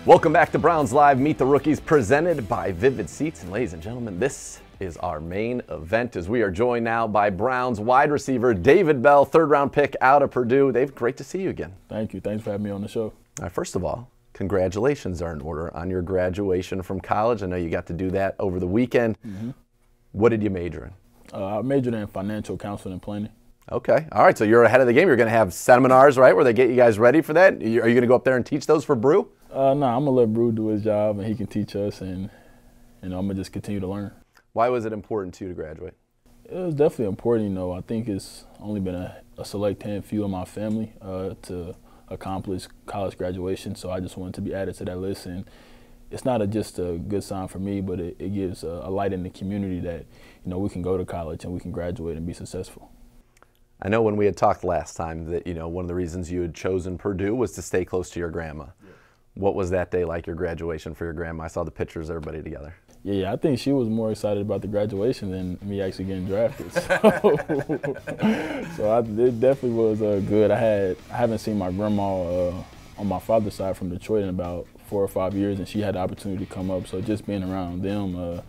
Welcome back to Browns Live, Meet the Rookies, presented by Vivid Seats. And ladies and gentlemen, this is our main event as we are joined now by Browns wide receiver David Bell, third-round pick out of Purdue. Dave, great to see you again. Thank you. Thanks for having me on the show. All right, first of all, congratulations are in order on your graduation from college. I know you got to do that over the weekend. What did you major in? I majored in financial counseling and planning. Okay. All right, so you're ahead of the game. You're going to have seminars, right, where they get you guys ready for that? Are you going to go up there and teach those for Brew? No, I'm going to let Brew do his job, and he can teach us, and I'm going to just continue to learn. Why was it important to you to graduate? It was definitely important. I think it's only been a select handful in my family to accomplish college graduation, so I just wanted to be added to that list. And it's not just a good sign for me, but it gives a light in the community that, we can go to college and we can graduate and be successful. I know when we had talked last time that, one of the reasons you had chosen Purdue was to stay close to your grandma. Yeah. What was that day like, your graduation for your grandma? I saw the pictures, everybody together. Yeah, I think she was more excited about the graduation than me actually getting drafted. It definitely was good. I haven't seen my grandma on my father's side from Detroit in about 4 or 5 years, and she had the opportunity to come up. So just being around them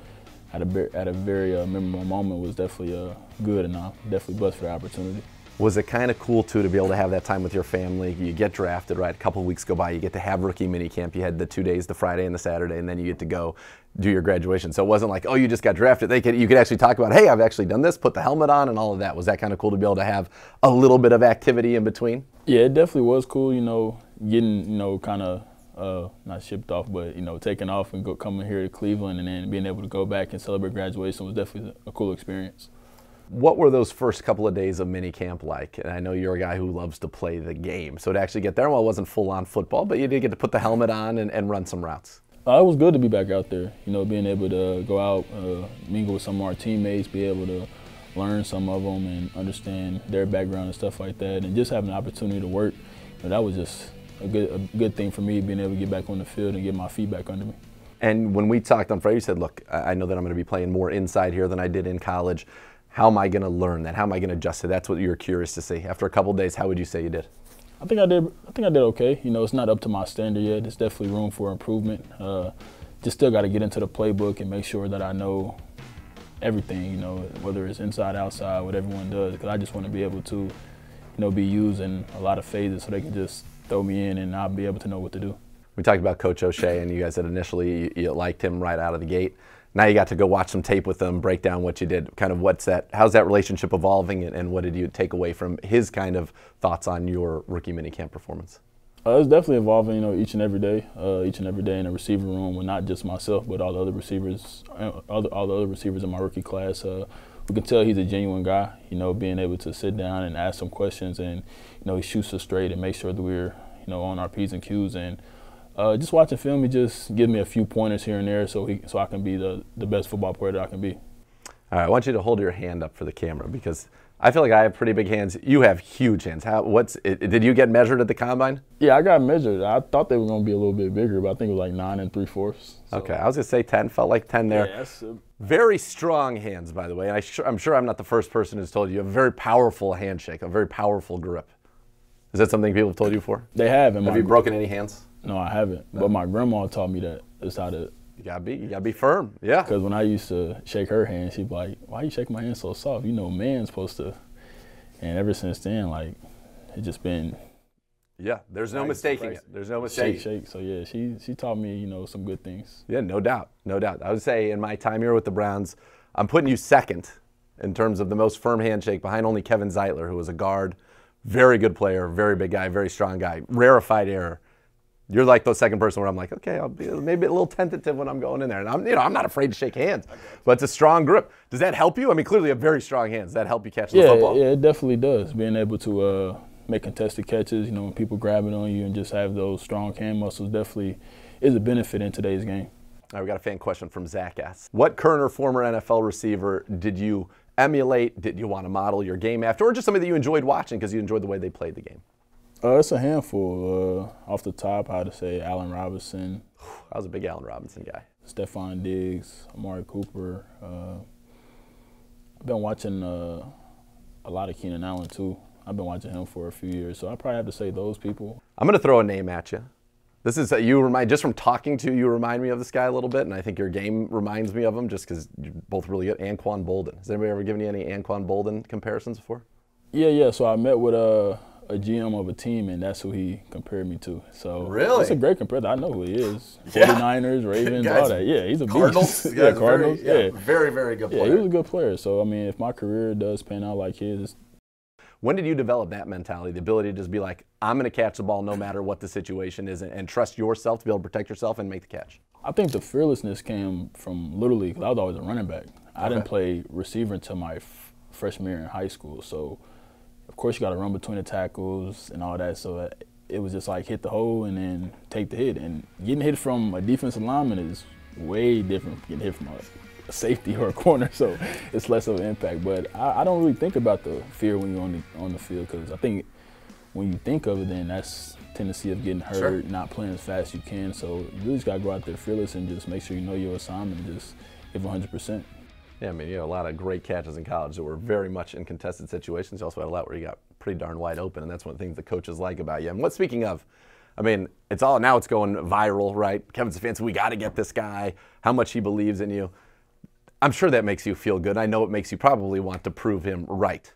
at a very memorable moment was definitely good, and I'm definitely blessed for the opportunity. Was it kind of cool, too, to be able to have that time with your family? You get drafted, right? A couple of weeks go by, you get to have rookie minicamp. You had the 2 days, the Friday and the Saturday, and then you get to go do your graduation. So it wasn't like, oh, you just got drafted. You could actually talk about, hey, I've actually done this, put the helmet on, and all of that. Was that kind of cool to be able to have a little bit of activity in between? Yeah, it definitely was cool, getting, kind of not shipped off, but, taking off and coming here to Cleveland and then being able to go back and celebrate graduation was definitely a cool experience. What were those first couple of days of minicamp like? And I know you're a guy who loves to play the game. So to actually get there, well, it wasn't full-on football, but you did get to put the helmet on and run some routes. It was good to be back out there, being able to go out, mingle with some of our teammates, be able to learn some of them and understand their background and stuff like that, and just having the opportunity to work. That was just a good thing for me, being able to get back on the field and get my feet back under me. And when we talked on Friday, you said, look, I know that I'm going to be playing more inside here than I did in college. How am I going to learn that? How am I going to adjust to that? That's what you were curious to see. After a couple of days, how would you say you did? I think I did okay. It's not up to my standard yet. There's definitely room for improvement. Just still got to get into the playbook and make sure that I know everything, whether it's inside, outside, what everyone does, because I just want to be able to, be used in a lot of phases so they can just throw me in and I'll be able to know what to do. We talked about Coach O'Shea, and you guys said initially you liked him right out of the gate. Now you got to go watch some tape with him, break down what you did. Kind of how's that relationship evolving, and what did you take away from his kind of thoughts on your rookie minicamp performance? It's definitely evolving, each and every day in the receiver room, with not just myself, but all the other receivers, all the other receivers in my rookie class. We can tell he's a genuine guy, being able to sit down and ask some questions, and he shoots us straight and makes sure that we're on our P's and Q's. And just watching film, he just gives me a few pointers here and there so I can be the best football player that I can be. All right, I want you to hold your hand up for the camera, because I feel like I have pretty big hands. You have huge hands. Did you get measured at the combine? Yeah, I got measured. I thought they were going to be a little bit bigger, but I think it was like 9 3/4. So. Okay, I was going to say 10. Felt like 10 there. Yeah, very strong hands, by the way. And I'm sure I'm not the first person who's told you a very powerful handshake, a very powerful grip. Is that something people have told you before? They have. Have you broken any hands? No, I haven't. No. But my grandma taught me that. That's how to. You gotta be firm. Yeah. Because when I used to shake her hand, she'd be like, "Why you shake my hand so soft? Man's supposed to." And ever since then, it's just been. Yeah, there's no mistaking it. There's no mistaking. Shake. So yeah, she taught me, some good things. Yeah, no doubt. I would say in my time here with the Browns, I'm putting you second in terms of the most firm handshake, behind only Kevin Zeitler, who was a guard, very good player, very big guy, very strong guy, rarefied error. You're like the second person where I'm like, okay, I'll be maybe a little tentative when I'm going in there. And I'm not afraid to shake hands, but it's a strong grip. Does that help you? I mean, clearly you have very strong hands. Does that help you catch the football? Yeah, it definitely does. Being able to make contested catches, when people grabbing on you and just have those strong hand muscles definitely is a benefit in today's game. All right, we got a fan question from Zach S. What current or former NFL receiver did you emulate? Did you want to model your game after? Or just somebody that you enjoyed watching because you enjoyed the way they played the game? It's a handful. Off the top, I'd say Allen Robinson. I was a big Allen Robinson guy. Stephon Diggs, Amari Cooper. I've been watching a lot of Keenan Allen, too. I've been watching him for a few years, so I probably have to say those people. I'm going to throw a name at you. This is you remind just from talking to you remind me of this guy a little bit, and I think your game reminds me of him just because you're both really good. Anquan Bolden. Has anybody ever given you any Anquan Bolden comparisons before? Yeah. So I met with a GM of a team, and that's who he compared me to. So really, it's a great comparison. I know who he is. Yeah. 49ers, Ravens, all that. Yeah, he's a Cardinals. beast. Yeah, Cardinals. Very, very good player. Yeah, he was a good player. So I mean, if my career does pan out like his. When did you develop that mentality, the ability to just be like, I'm going to catch the ball no matter what the situation is, and trust yourself to be able to protect yourself and make the catch? I think the fearlessness came from literally because I was always a running back. I didn't play receiver until my freshman year in high school. So, of course, you got to run between the tackles and all that. So it was just like hit the hole and then take the hit. And getting hit from a defensive lineman is way different from getting hit from a safety or a corner, so it's less of an impact. But I don't really think about the fear when you're on the field, because I think when you think of it, then that's tendency of getting hurt, not playing as fast as you can. So you really just got to go out there fearless and just make sure you know your assignment and just give 100%. Yeah, I mean, you had a lot of great catches in college that were very much in contested situations. You also had a lot where you got pretty darn wide open, and that's one of the things the coaches like about you. And speaking of, I mean, it's all now it's going viral, right? Kevin Stefanski, we got to get this guy, how much he believes in you. I'm sure that makes you feel good. I know it makes you probably want to prove him right.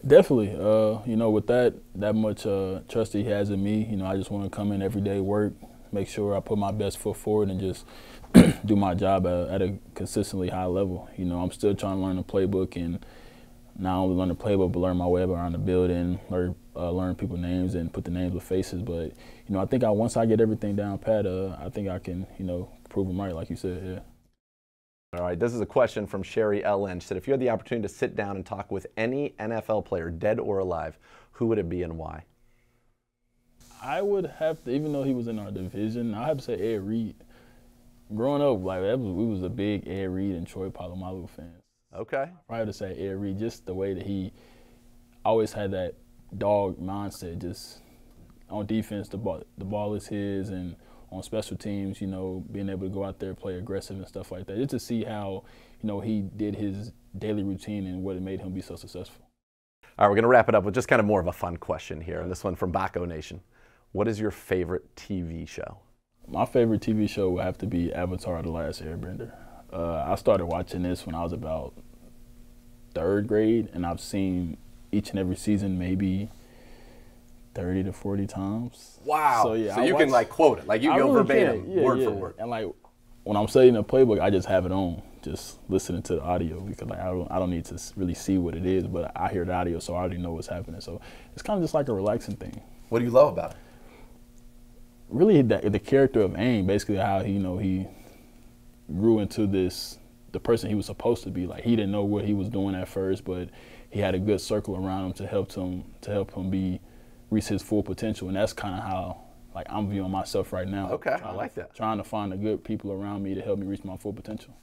Definitely. With that much trust he has in me, I just want to come in every day, work, make sure I put my best foot forward and just do my job at a consistently high level. I'm still trying to learn the playbook, and not only learn the playbook, but learn my way around the building, learn people's names and put the names with faces. But, I think once I get everything down pat, I think I can, prove them right, like you said, yeah. All right, this is a question from Sherry L. Lynch. She said, if you had the opportunity to sit down and talk with any NFL player, dead or alive, who would it be and why? I would have to, even though he was in our division, I have to say Ed Reed. Growing up, we was a big Ed Reed and Troy Polamalu fans. Okay. I have to say Ed Reed, just the way that he always had that dog mindset, just on defense, the ball is his, and on special teams, being able to go out there, play aggressive and stuff like that, just to see how, he did his daily routine and what it made him be so successful. All right, we're going to wrap it up with just kind of more of a fun question here, and this one from Baco Nation. What is your favorite TV show? My favorite TV show would have to be Avatar: The Last Airbender. I started watching this when I was about 3rd grade, and I've seen each and every season maybe 30 to 40 times. Wow. So you can quote it. You go verbatim, word for word. And when I'm studying the playbook, I just have it on, just listening to the audio, because I don't need to really see what it is, but I hear the audio, so I already know what's happening. So it's kind of just like a relaxing thing. What do you love about it? Really the character of Aang, basically how he grew into the person he was supposed to be. He didn't know what he was doing at first, but he had a good circle around him to help him reach his full potential, and that's kind of how I'm viewing myself right now. Okay, I like that. Trying to find the good people around me to help me reach my full potential.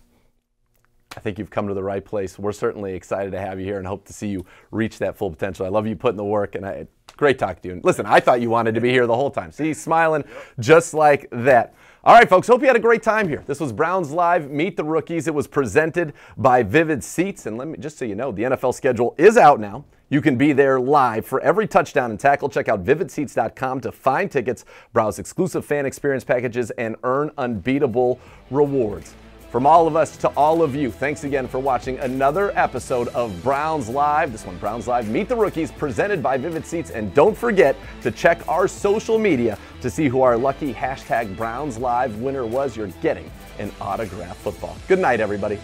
I think you've come to the right place. We're certainly excited to have you here and hope to see you reach that full potential. I love you putting the work, and great talking to you. And listen, I thought you wanted to be here the whole time. See, he's smiling just like that. All right, folks, hope you had a great time here. This was Browns Live, Meet the Rookies. It was presented by Vivid Seats. And let me just so you know, the NFL schedule is out now. You can be there live for every touchdown and tackle. Check out vividseats.com to find tickets, browse exclusive fan experience packages, and earn unbeatable rewards. From all of us to all of you, thanks again for watching another episode of Browns Live. This one, Browns Live, Meet the Rookies, presented by Vivid Seats. And don't forget to check our social media to see who our lucky #BrownsLive winner was. You're getting an autographed football. Good night, everybody.